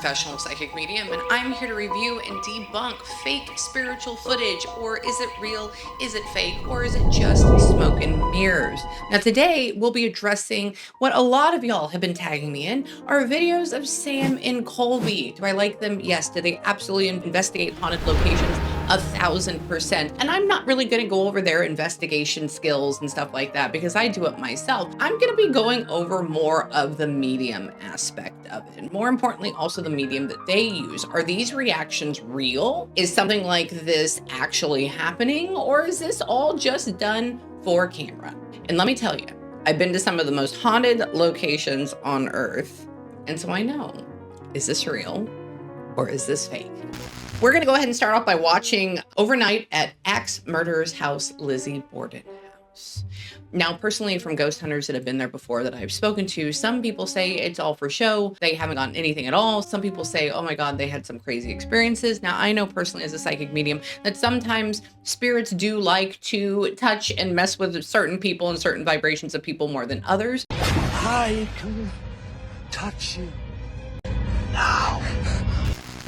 professional psychic medium, and I'm here to review and debunk fake spiritual footage. Or is it real? Is it fake? Or is it just smoke and mirrors? Now today, we'll be addressing what a lot of y'all have been tagging me in are videos of Sam and Colby. Do I like them? Yes. Do they absolutely investigate haunted locations? 1000%. And I'm not really going to go over their investigation skills and stuff like that because I do it myself. I'm going to be going over more of the medium aspect of it. And more importantly, also the medium that they use. Are these reactions real? Is something like this actually happening? Or is this all just done for camera? And let me tell you, I've been to some of the most haunted locations on earth. And so I know, is this real or is this fake? We're going to go ahead and start off by watching Overnight at Axe Murderer's House, Lizzie Borden house. Now, personally, from ghost hunters that have been there before that I've spoken to, some people say it's all for show. They haven't gotten anything at all. Some people say, oh my God, they had some crazy experiences. Now, I know personally as a psychic medium that sometimes spirits do like to touch and mess with certain people and certain vibrations of people more than others. I can touch you now.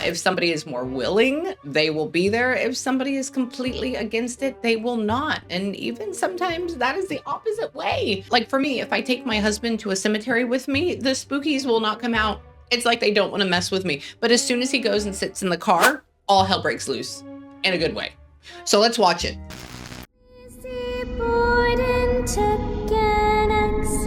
If somebody is more willing, they will be there. If somebody is completely against it, they will not. And even sometimes that is the opposite way. Like for me, if I take my husband to a cemetery with me, the spookies will not come out. It's like they don't want to mess with me. But as soon as he goes and sits in the car, all hell breaks loose in a good way. So let's watch it. Lizzie Borden took an axe,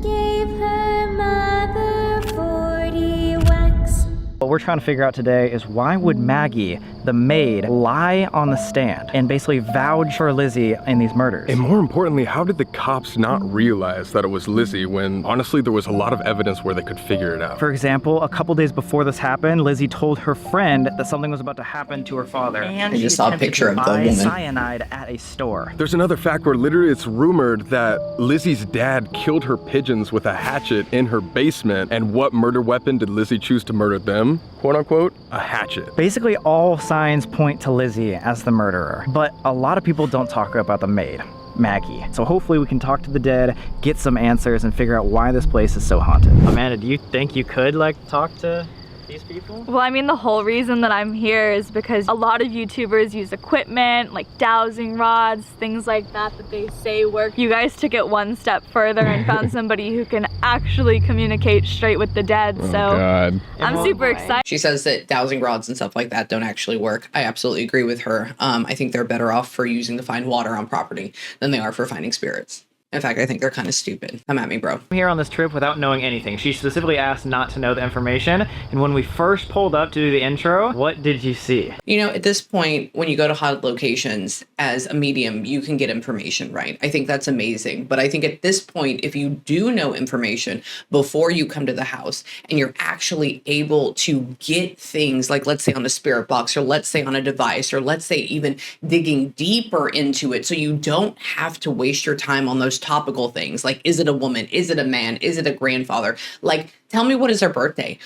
gave her mother 40 whacks. What we're trying to figure out today is why would Maggie, the maid, lie on the stand and basically vouch for Lizzie in these murders? And more importantly, how did the cops not realize that it was Lizzie when honestly there was a lot of evidence where they could figure it out? For example, a couple days before this happened, Lizzie told her friend that something was about to happen to her father. And she just saw a picture of the woman. Cyanide at a store. There's another fact where literally it's rumored that Lizzie's dad killed her pigeons with a hatchet in her basement. And what murder weapon did Lizzie choose to murder them? Quote unquote, a hatchet. Basically, all signs point to Lizzie as the murderer, but a lot of people don't talk about the maid, Maggie. So hopefully we can talk to the dead, get some answers, and figure out why this place is so haunted. Amanda, do you think you could talk to these people? Well, I mean, the whole reason that I'm here is because a lot of YouTubers use equipment like dowsing rods, things like that they say work. You guys took it one step further and found somebody who can actually communicate straight with the dead. Oh, so God. I'm super excited. She says that dowsing rods and stuff like that don't actually work. I absolutely agree with her. I think they're better off for using to find water on property than they are for finding spirits. In fact, I think they're kind of stupid. Come at me, bro. I'm here on this trip without knowing anything. She specifically asked not to know the information. And when we first pulled up to do the intro, what did you see? You know, at this point, when you go to haunted locations as a medium, you can get information, right? I think that's amazing. But I think at this point, if you do know information before you come to the house and you're actually able to get things like, let's say on a spirit box, or let's say on a device, or let's say even digging deeper into it so you don't have to waste your time on those topical things like, is it a woman, is it a man, is it a grandfather? Like, tell me, what is her birthday?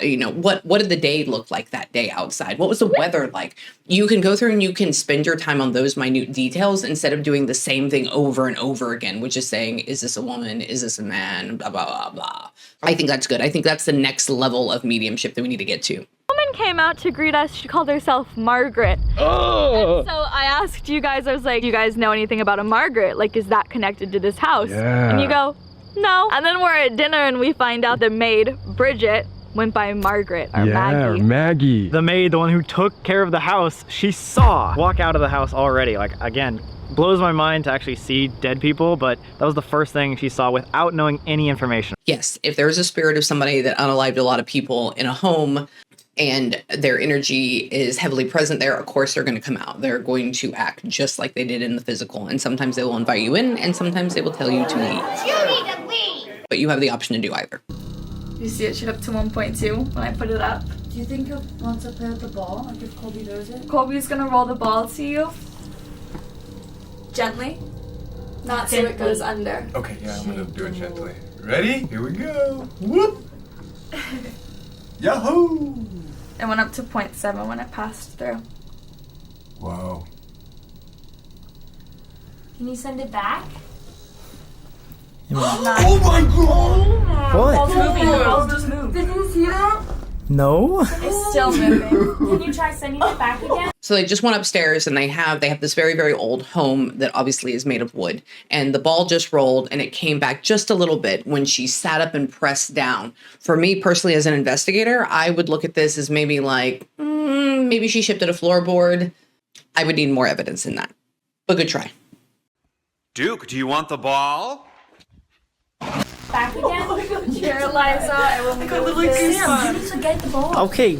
You know, what did the day look like that day outside? What was the weather like? You can go through and you can spend your time on those minute details instead of doing the same thing over and over again, which is saying, is this a woman, is this a man, blah blah blah blah. I think that's good. I think that's the next level of mediumship that we need to get to. Woman came out to greet us. She called herself Margaret. Oh! And so I asked you guys, I was like, do you guys know anything about a Margaret? Like, is that connected to this house? Yeah. And you go, no. And then we're at dinner and we find out the maid, Bridget, went by Margaret or Maggie. Maggie. The maid, the one who took care of the house, she saw walk out of the house already. Like, again, blows my mind to actually see dead people, but that was the first thing she saw without knowing any information. Yes, if there's a spirit of somebody that unalived a lot of people in a home and their energy is heavily present there, of course they're going to come out. They're going to act just like they did in the physical. And sometimes they will invite you in and sometimes they will tell you to leave. You need to leave! But you have the option to do either. You see it shoot up to 1.2 when I put it up. Do you think he'll want to play with the ball? Like if Colby does it? Colby's gonna roll the ball to you. Gently. Not so it goes under. Okay, yeah, I'm gonna do it gently. Ready? Here we go. Whoop! Yahoo! It went up to 0.7 when it passed through. Wow. Can you send it back? Oh my god! What? Ball's moving. The ball's just moved. Did you see that? No? It's still moving. Can you try sending it back again? So they just went upstairs and they have this very, very old home that obviously is made of wood. And the ball just rolled and it came back just a little bit when she sat up and pressed down. For me personally, as an investigator, I would look at this as maybe like, maybe she shifted a floorboard. I would need more evidence than that. But good try. Duke, do you want the ball? Back again? Here, Eliza. I will move Sam, you need to get the ball. Okay,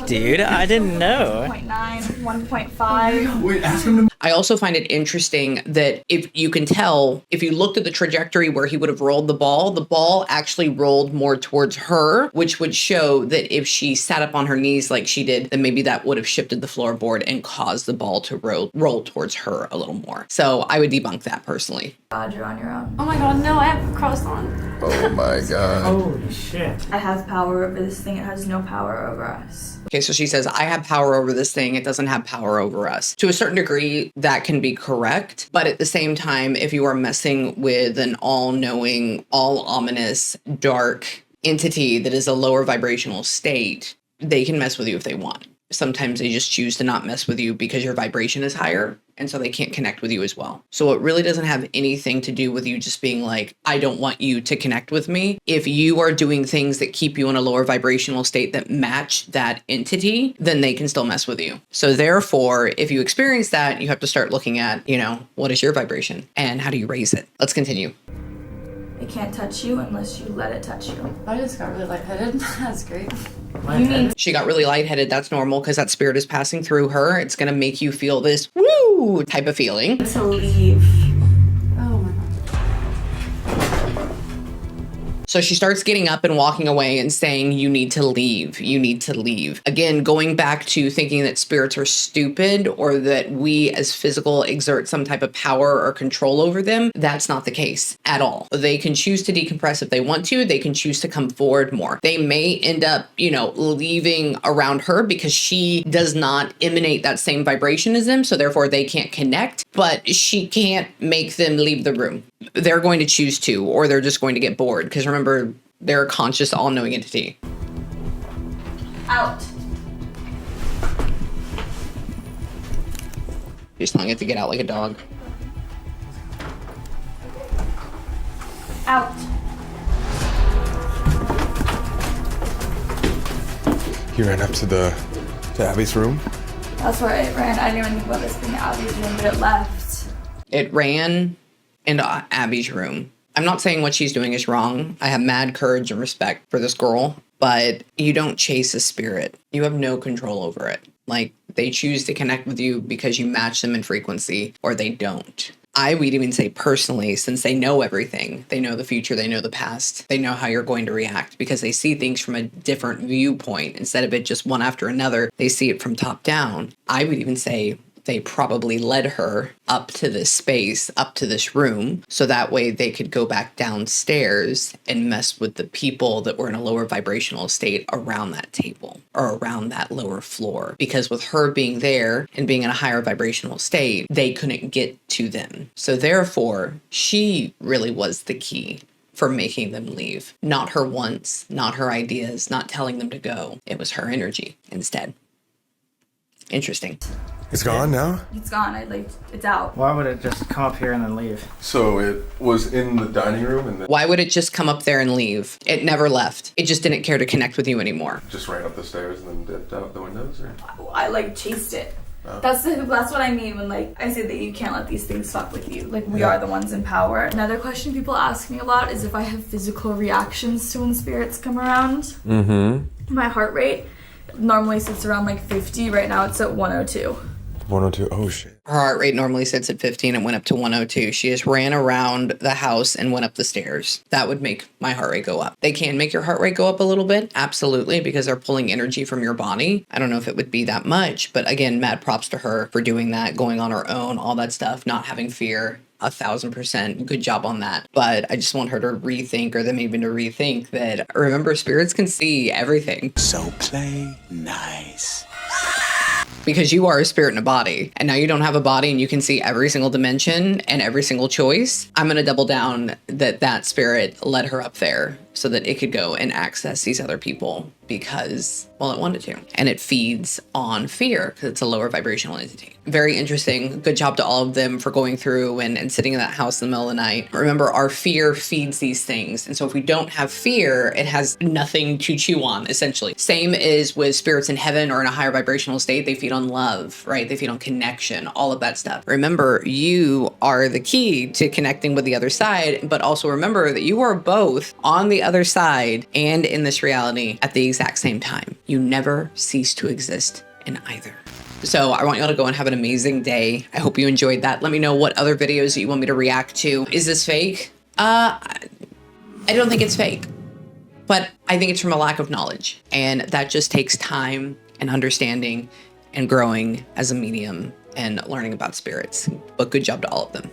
dude, I didn't know. 1.9, 1.5. Wait, ask him to. I also find it interesting that if you can tell, if you looked at the trajectory where he would have rolled the ball actually rolled more towards her, which would show that if she sat up on her knees like she did, then maybe that would have shifted the floorboard and caused the ball to roll towards her a little more. So I would debunk that personally. God, you're on your own. Oh my god, no, I have cross on. Oh my god. Holy shit. I have power over this thing. It has no power over us. Okay, so she says, I have power over this thing. It doesn't have power over us. To a certain degree, that can be correct. But at the same time, if you are messing with an all-knowing, all-ominous, dark entity that is a lower vibrational state, they can mess with you if they want. Sometimes they just choose to not mess with you because your vibration is higher, and so they can't connect with you as well. So it really doesn't have anything to do with you just being like, I don't want you to connect with me. If you are doing things that keep you in a lower vibrational state that match that entity, then they can still mess with you. So therefore, if you experience that, you have to start looking at, what is your vibration and how do you raise it? Let's continue. It can't touch you unless you let it touch you. I just got really lightheaded. That's great. She got really lightheaded. That's normal because that spirit is passing through her. It's going to make you feel this woo type of feeling. To leave. Oh my god. So she starts getting up and walking away and saying, you need to leave. You need to leave. Again, going back to thinking that spirits are stupid or that we as physical exert some type of power or control over them. That's not the case at all. They can choose to decompress if they want to. They can choose to come forward more. They may end up, leaving around her because she does not emanate that same vibration as them. So therefore they can't connect, but she can't make them leave the room. They're going to choose to, or they're just going to get bored. Because remember, they're a conscious, all-knowing entity. Out. She's telling it to get out like a dog. Out. He ran up to Abby's room. That's where it ran. I didn't even think about this being Abby's room, but it left. It ran into Abby's room. I'm not saying what she's doing is wrong. I have mad courage and respect for this girl, but you don't chase a spirit. You have no control over it. Like, they choose to connect with you because you match them in frequency, or they don't. I would even say personally, since they know everything, they know the future, they know the past, they know how you're going to react because they see things from a different viewpoint. Instead of it just one after another, they see it from top down. I would even say they probably led her up to this space, up to this room, so that way they could go back downstairs and mess with the people that were in a lower vibrational state around that table or around that lower floor. Because with her being there and being in a higher vibrational state, they couldn't get to them. So therefore, she really was the key for making them leave. Not her wants, not her ideas, not telling them to go. It was her energy instead. Interesting. It's gone now? It's gone. It's out. Why would it just come up here and then leave? So it was in the dining room and then Why would it just come up there and leave? It never left. It just didn't care to connect with you anymore. just ran up the stairs and then dipped out the windows? Or? I chased it. Oh. That's what I mean when I say that you can't let these things fuck with you. We are the ones in power. Another question people ask me a lot is if I have physical reactions to when spirits come around. Mm-hmm. My heart rate normally sits around 50. Right now it's at 102. 102. Oh shit. Her heart rate normally sits at 15 and went up to 102. She just ran around the house and went up the stairs. That would make my heart rate go up. They can make your heart rate go up a little bit. Absolutely. Because they're pulling energy from your body. I don't know if it would be that much, but again, mad props to her for doing that, going on her own, all that stuff, not having fear. 1,000%. Good job on that. But I just want her to rethink, or them even to rethink that, remember, spirits can see everything. So play nice. Because you are a spirit in a body, and now you don't have a body and you can see every single dimension and every single choice. I'm going to double down that spirit led her up there so that it could go and access these other people because, well, it wanted to. And it feeds on fear because it's a lower vibrational entity. Very interesting. Good job to all of them for going through and sitting in that house in the middle of the night. Remember, our fear feeds these things. And so if we don't have fear, it has nothing to chew on, essentially. Same is with spirits in heaven or in a higher vibrational state. They feed on love, right? They feed on connection, all of that stuff. Remember, you are the key to connecting with the other side, but also remember that you are both on the other side and in this reality at the exact same time. You never cease to exist in either. So I want y'all to go and have an amazing day. I hope you enjoyed that. Let me know what other videos that you want me to react to. Is this fake? I don't think it's fake, but I think it's from a lack of knowledge. And that just takes time and understanding and growing as a medium and learning about spirits. But good job to all of them.